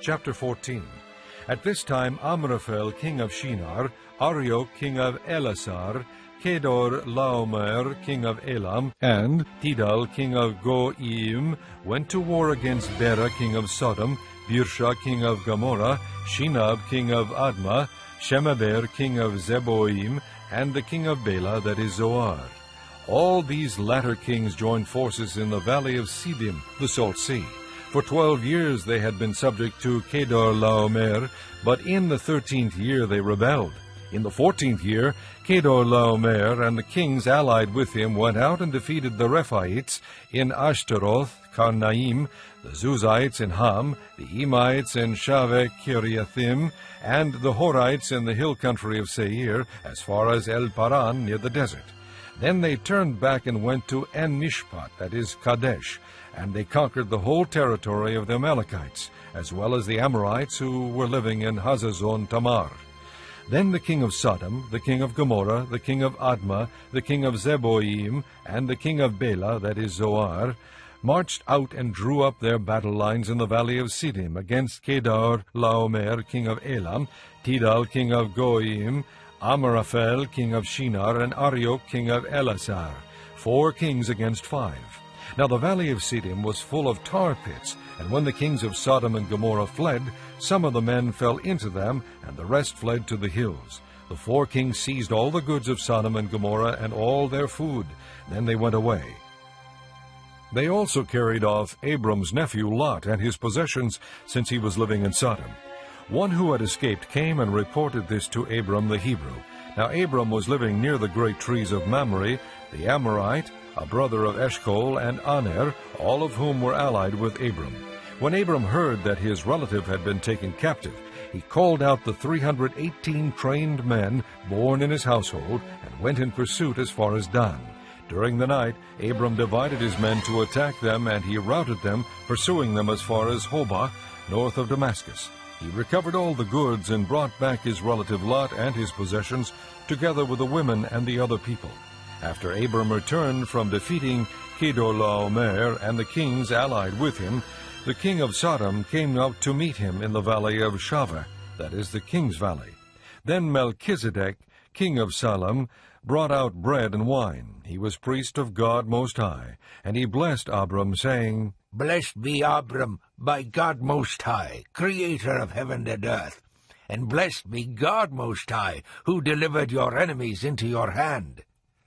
Chapter 14. At this time Amraphel king of Shinar, Arioch king of Elasar, Kedor Laomer king of Elam, and Tidal king of Goim went to war against Bera king of Sodom, Birsha king of Gomorrah, Shinab king of Admah, Shemeber king of Zeboim, and the king of Bela, that is Zoar. All these latter kings joined forces in the valley of Siddim, the Salt Sea. For 12 years they had been subject to Kedor Laomer, but in the 13th year they rebelled. In the 14th year, Kedor Laomer and the kings allied with him went out and defeated the Rephaites in Ashtaroth, Karnaim, the Zuzites in Ham, the Emites in Shaveh Kiriathim, and the Horites in the hill country of Seir, as far as El Paran near the desert. Then they turned back and went to En-Mishpat, that is Kadesh, and they conquered the whole territory of the Amalekites, as well as the Amorites who were living in Hazazon Tamar. Then the king of Sodom, the king of Gomorrah, the king of Admah, the king of Zeboim, and the king of Bela, that is Zoar, marched out and drew up their battle lines in the valley of Siddim against Kedar Laomer, king of Elam, Tidal, king of Goim, Amraphel, king of Shinar, and Arioch, king of Elasar, 4 kings against 5. Now the valley of Siddim was full of tar pits, and when the kings of Sodom and Gomorrah fled, some of the men fell into them, and the rest fled to the hills. The 4 kings seized all the goods of Sodom and Gomorrah and all their food. Then they went away. They also carried off Abram's nephew Lot and his possessions, since he was living in Sodom. One who had escaped came and reported this to Abram the Hebrew. Now Abram was living near the great trees of Mamre, the Amorite, a brother of Eshcol, and Aner, all of whom were allied with Abram. When Abram heard that his relative had been taken captive, he called out the 318 trained men born in his household and went in pursuit as far as Dan. During the night, Abram divided his men to attack them, and he routed them, pursuing them as far as Hobah, north of Damascus. He recovered all the goods and brought back his relative Lot and his possessions, together with the women and the other people. After Abram returned from defeating Kedorlaomer and the kings allied with him, the king of Sodom came out to meet him in the valley of Shaveh, that is the king's valley. Then Melchizedek, king of Salem, brought out bread and wine. He was priest of God Most High, and he blessed Abram, saying, Blessed be Abram by God Most High, creator of heaven and earth, and blessed be God Most High, who delivered your enemies into your hand.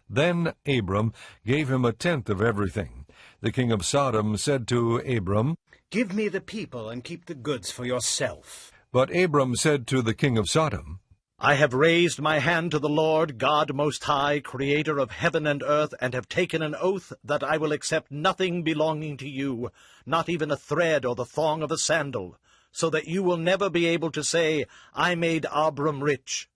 Then Abram gave him 1/10 of everything. The king of Sodom said to Abram, Give me the people and keep the goods for yourself. But Abram said to the king of Sodom, I have raised my hand to the Lord, God Most High, creator of heaven and earth, and have taken an oath that I will accept nothing belonging to you, not even a thread or the thong of a sandal, so that you will never be able to say, I made Abram rich.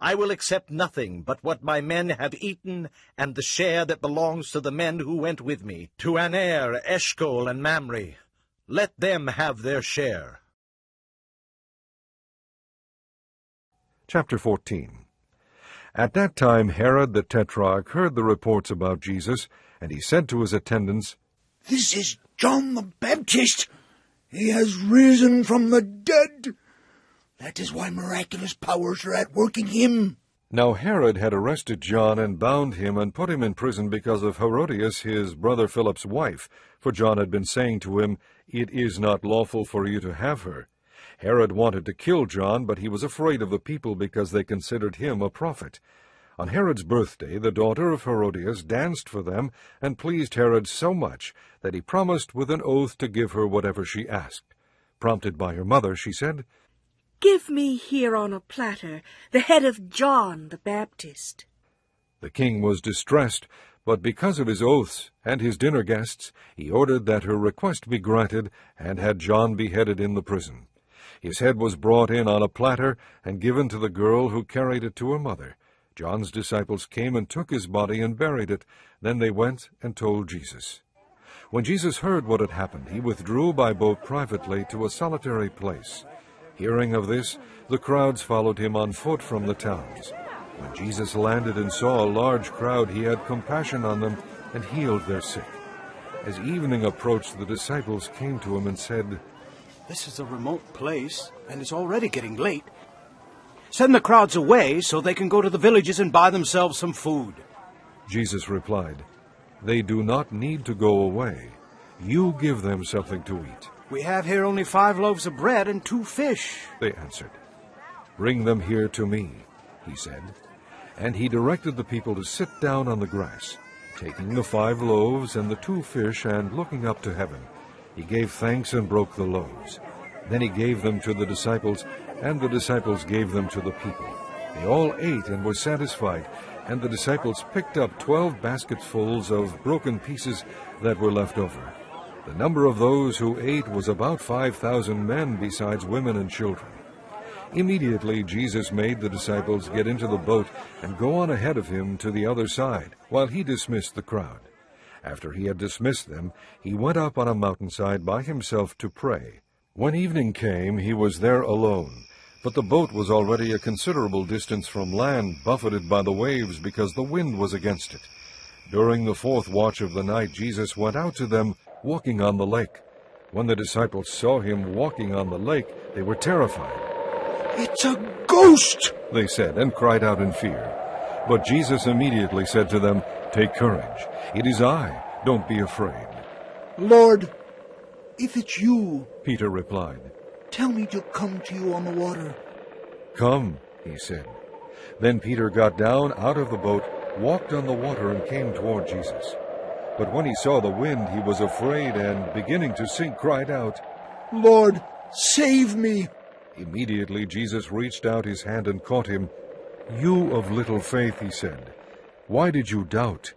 I will accept nothing but what my men have eaten, and the share that belongs to the men who went with me, to Aner, Eshcol, and Mamre. Let them have their share. Chapter 14. At that time Herod the Tetrarch heard the reports about Jesus, and he said to his attendants, This is John the Baptist. He has risen from the dead. That is why miraculous powers are at work in him. Now Herod had arrested John and bound him and put him in prison because of Herodias, his brother Philip's wife, for John had been saying to him, It is not lawful for you to have her. Herod wanted to kill John, but he was afraid of the people because they considered him a prophet. On Herod's birthday, the daughter of Herodias danced for them and pleased Herod so much that he promised with an oath to give her whatever she asked. Prompted by her mother, she said, Give me here on a platter the head of John the Baptist. The king was distressed, but because of his oaths and his dinner guests, he ordered that her request be granted and had John beheaded in the prison. His head was brought in on a platter and given to the girl, who carried it to her mother. John's disciples came and took his body and buried it. Then they went and told Jesus. When Jesus heard what had happened, he withdrew by boat privately to a solitary place. Hearing of this, the crowds followed him on foot from the towns. When Jesus landed and saw a large crowd, he had compassion on them and healed their sick. As evening approached, the disciples came to him and said, This is a remote place, and it's already getting late. Send the crowds away so they can go to the villages and buy themselves some food. Jesus replied, "They do not need to go away. You give them something to eat." We have here only 5 loaves of bread and 2 fish. They answered. "Bring them here to me," he said. And he directed the people to sit down on the grass. Taking the 5 loaves and the 2 fish, and looking up to heaven, he gave thanks and broke the loaves. Then he gave them to the disciples, and the disciples gave them to the people. They all ate and were satisfied, and the disciples picked up 12 basketsfuls of broken pieces that were left over. The number of those who ate was about 5,000 men, besides women and children. Immediately Jesus made the disciples get into the boat and go on ahead of him to the other side, while he dismissed the crowd. After he had dismissed them, he went up on a mountainside by himself to pray. When evening came, he was there alone, but the boat was already a considerable distance from land, buffeted by the waves, because the wind was against it. During the 4th watch of the night, Jesus went out to them, walking on the lake. When the disciples saw him walking on the lake, they were terrified. "It's a ghost!" they said, and cried out in fear. But Jesus immediately said to them, "Take courage. It is I. Don't be afraid." "Lord, if it's you," Peter replied. "tell me to come to you on the water." "Come," he said. Then Peter got down out of the boat, walked on the water, and came toward Jesus. But when he saw the wind, he was afraid, and beginning to sink, cried out, "Lord, save me." Immediately Jesus reached out his hand and caught him. "You of little faith," he said, "why did you doubt?"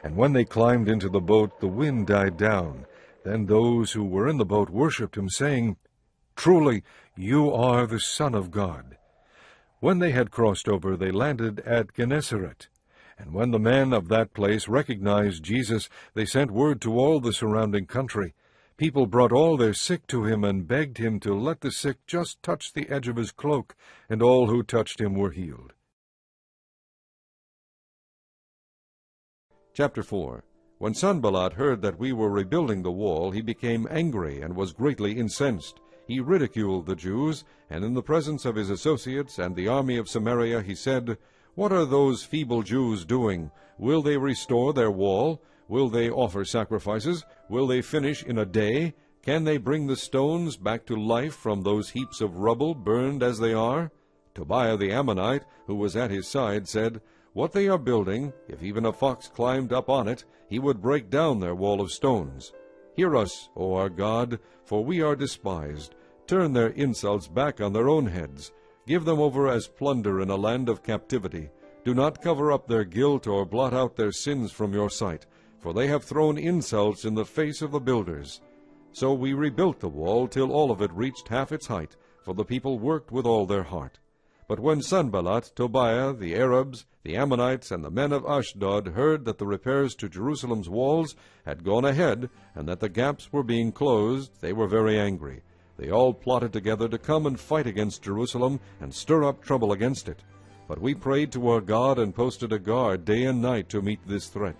And when they climbed into the boat, the wind died down. Then those who were in the boat worshipped him, saying, "Truly, you are the Son of God." When they had crossed over, they landed at Gennesaret. And when the men of that place recognized Jesus, they sent word to all the surrounding country. People brought all their sick to him and begged him to let the sick just touch the edge of his cloak, and all who touched him were healed. Chapter 4. When Sanballat heard that we were rebuilding the wall, he became angry and was greatly incensed. He ridiculed the Jews, and in the presence of his associates and the army of Samaria he said, "What are those feeble Jews doing? Will they restore their wall? Will they offer sacrifices? Will they finish in a day? Can they bring the stones back to life from those heaps of rubble, burned as they are?" Tobiah the Ammonite, who was at his side, said, "What they are building, if even a fox climbed up on it, he would break down their wall of stones. Hear us, O our God, for we are despised. Turn their insults back on their own heads. Give them over as plunder in a land of captivity. Do not cover up their guilt or blot out their sins from your sight, for they have thrown insults in the face of the builders." So we rebuilt the wall till all of it reached half its height, for the people worked with all their heart. But when Sanballat, Tobiah, the Arabs, the Ammonites, and the men of Ashdod heard that the repairs to Jerusalem's walls had gone ahead, and that the gaps were being closed, they were very angry. They all plotted together to come and fight against Jerusalem and stir up trouble against it. But we prayed to our God and posted a guard day and night to meet this threat.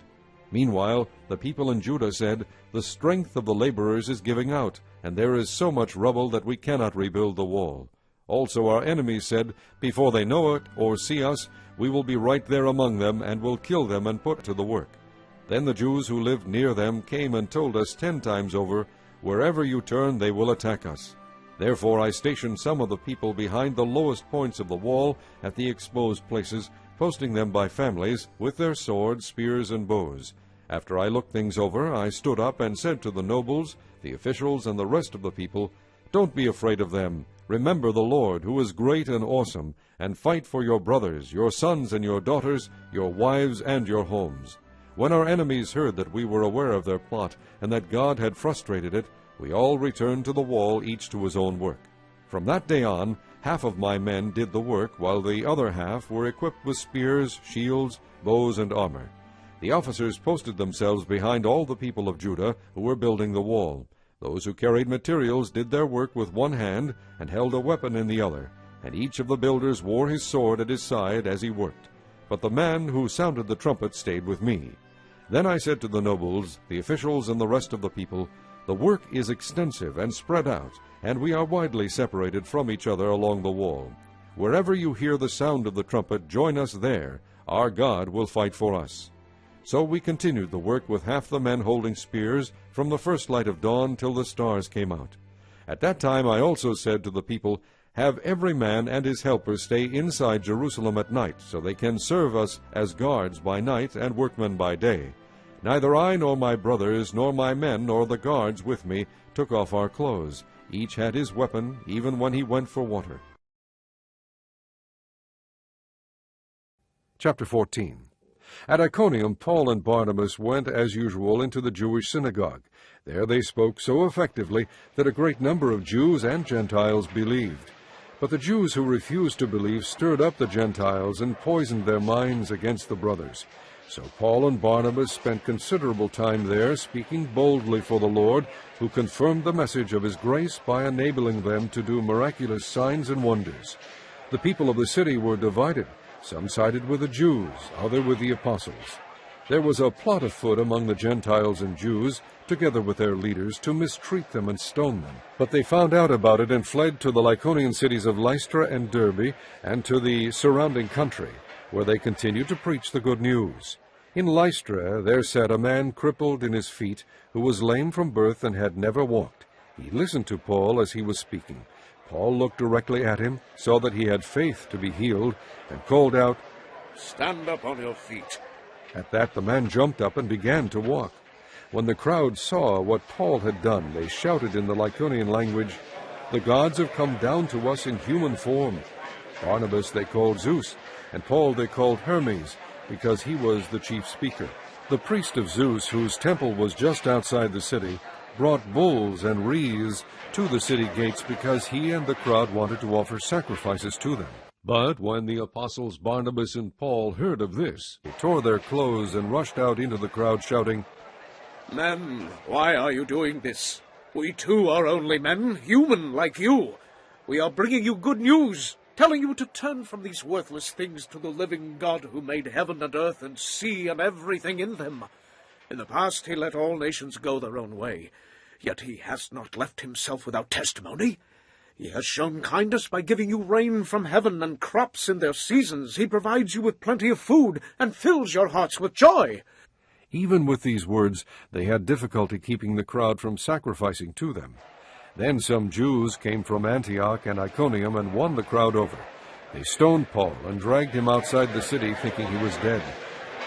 Meanwhile, the people in Judah said, "The strength of the laborers is giving out, and there is so much rubble that we cannot rebuild the wall." Also our enemies said, "Before they know it or see us, we will be right there among them, and will kill them and put to the work." Then the Jews who lived near them came and told us 10 times over, "Wherever you turn, they will attack us." Therefore I stationed some of the people behind the lowest points of the wall at the exposed places, posting them by families, with their swords, spears, and bows. After I looked things over, I stood up and said to the nobles, the officials, and the rest of the people, "Don't be afraid of them. Remember the Lord, who is great and awesome, and fight for your brothers, your sons and your daughters, your wives and your homes." When our enemies heard that we were aware of their plot, and that God had frustrated it, we all returned to the wall, each to his own work. From that day on, half of my men did the work, while the other half were equipped with spears, shields, bows, and armor. The officers posted themselves behind all the people of Judah who were building the wall. Those who carried materials did their work with one hand and held a weapon in the other, and each of the builders wore his sword at his side as he worked. But the man who sounded the trumpet stayed with me. Then I said to the nobles, the officials, and the rest of the people, "The work is extensive and spread out, and we are widely separated from each other along the wall. Wherever you hear the sound of the trumpet, join us there. Our God will fight for us." So we continued the work with half the men holding spears from the first light of dawn till the stars came out. At that time I also said to the people, "Have every man and his helper stay inside Jerusalem at night, so they can serve us as guards by night and workmen by day." Neither I nor my brothers, nor my men, nor the guards with me took off our clothes. Each had his weapon, even when he went for water. Chapter 14. At Iconium, Paul and Barnabas went as usual into the Jewish synagogue. There they spoke so effectively that a great number of Jews and Gentiles believed. But the Jews who refused to believe stirred up the Gentiles and poisoned their minds against the brothers. So Paul and Barnabas spent considerable time there, speaking boldly for the Lord, who confirmed the message of his grace by enabling them to do miraculous signs and wonders. The people of the city were divided. Some sided with the Jews, others with the apostles. There was a plot afoot among the Gentiles and Jews, together with their leaders, to mistreat them and stone them. But they found out about it and fled to the Lycaonian cities of Lystra and Derbe, and to the surrounding country, where they continued to preach the good news. In Lystra there sat a man crippled in his feet, who was lame from birth and had never walked. He listened to Paul as he was speaking. Paul looked directly at him, saw that he had faith to be healed, and called out, "Stand up on your feet." At that the man jumped up and began to walk. When the crowd saw what Paul had done, they shouted in the Lycaonian language, "The gods have come down to us in human form." Barnabas they called Zeus, and Paul they called Hermes, because he was the chief speaker. The priest of Zeus, whose temple was just outside the city, brought bulls and wreaths to the city gates because he and the crowd wanted to offer sacrifices to them. But when the apostles Barnabas and Paul heard of this, they tore their clothes and rushed out into the crowd, shouting, "Men, why are you doing this? We too are only men, human like you. We are bringing you good news, telling you to turn from these worthless things to the living God who made heaven and earth and sea and everything in them. In the past he let all nations go their own way, yet he has not left himself without testimony. He has shown kindness by giving you rain from heaven and crops in their seasons. He provides you with plenty of food and fills your hearts with joy." Even with these words, they had difficulty keeping the crowd from sacrificing to them. Then some Jews came from Antioch and Iconium and won the crowd over. They stoned Paul and dragged him outside the city, thinking he was dead.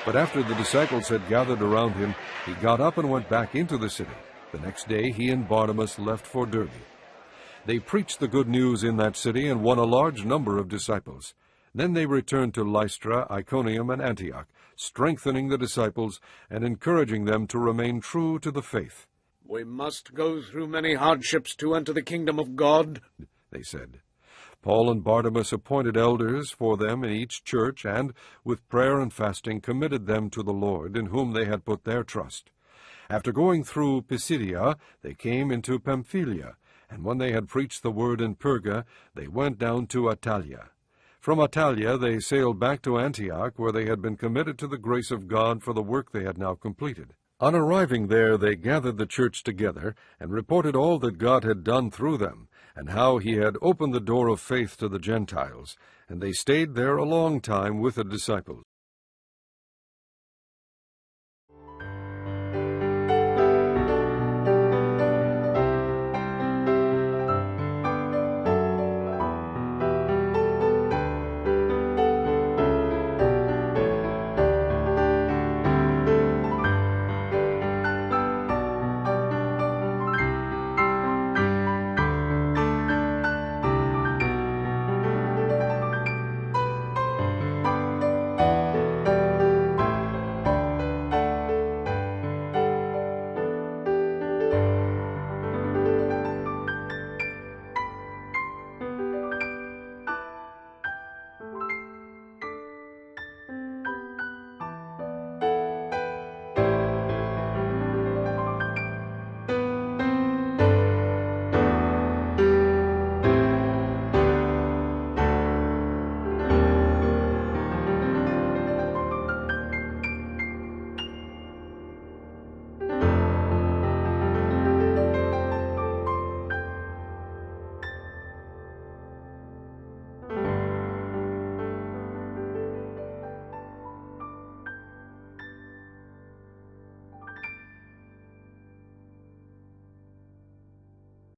But after the disciples had gathered around him, he got up and went back into the city. The next day he and Barnabas left for Derbe. They preached the good news in that city and won a large number of disciples. Then they returned to Lystra, Iconium, and Antioch, strengthening the disciples and encouraging them to remain true to the faith. "We must go through many hardships to enter the kingdom of God," they said. Paul and Barnabas appointed elders for them in each church, and, with prayer and fasting, committed them to the Lord, in whom they had put their trust. After going through Pisidia, they came into Pamphylia, and when they had preached the word in Perga, they went down to Attalia. From Attalia they sailed back to Antioch, where they had been committed to the grace of God for the work they had now completed. On arriving there, they gathered the church together and reported all that God had done through them, and how he had opened the door of faith to the Gentiles, and they stayed there a long time with the disciples.